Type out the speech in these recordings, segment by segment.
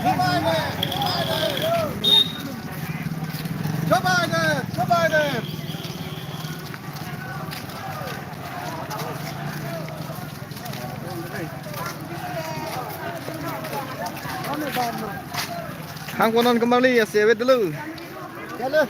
Joe Biden! Joe Biden! Hangkonon kembali ya sewet dulu. Jalan.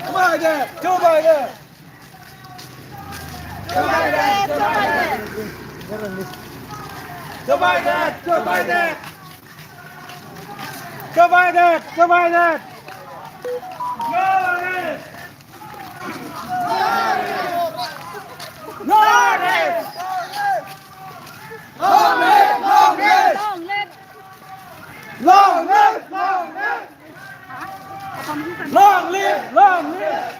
Joe Biden! Joe Biden! Joe Biden! Joe Biden! Joe Biden! Joe Biden! Long live! Long live!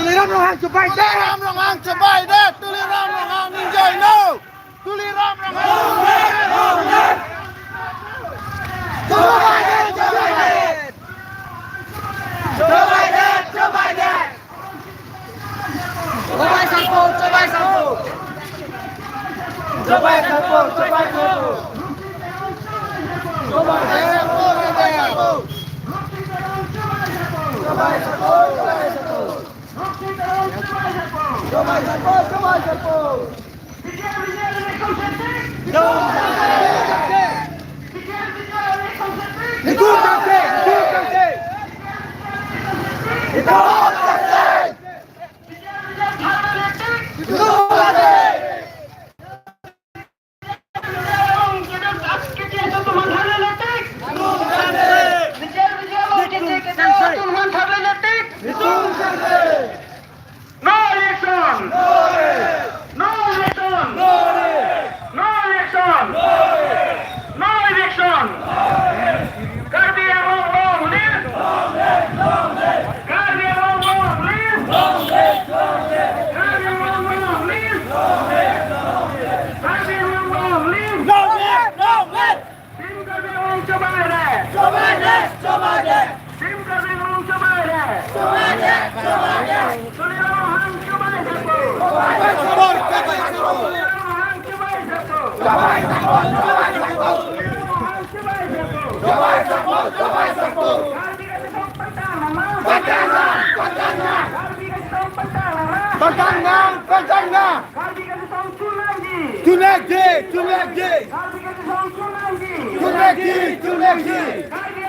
Tuliram Rohang Joe Biden! Tuliram Rohang Ninjai no! Tuliram Rohang! Joe Biden! Joe Biden! Joe Biden! Joe Biden! Joe Biden sampo! Joe Biden sampo! Joe Biden sampo! Joe Biden sampo! Joe Biden sampo! Joe Biden sampo! Tunagi!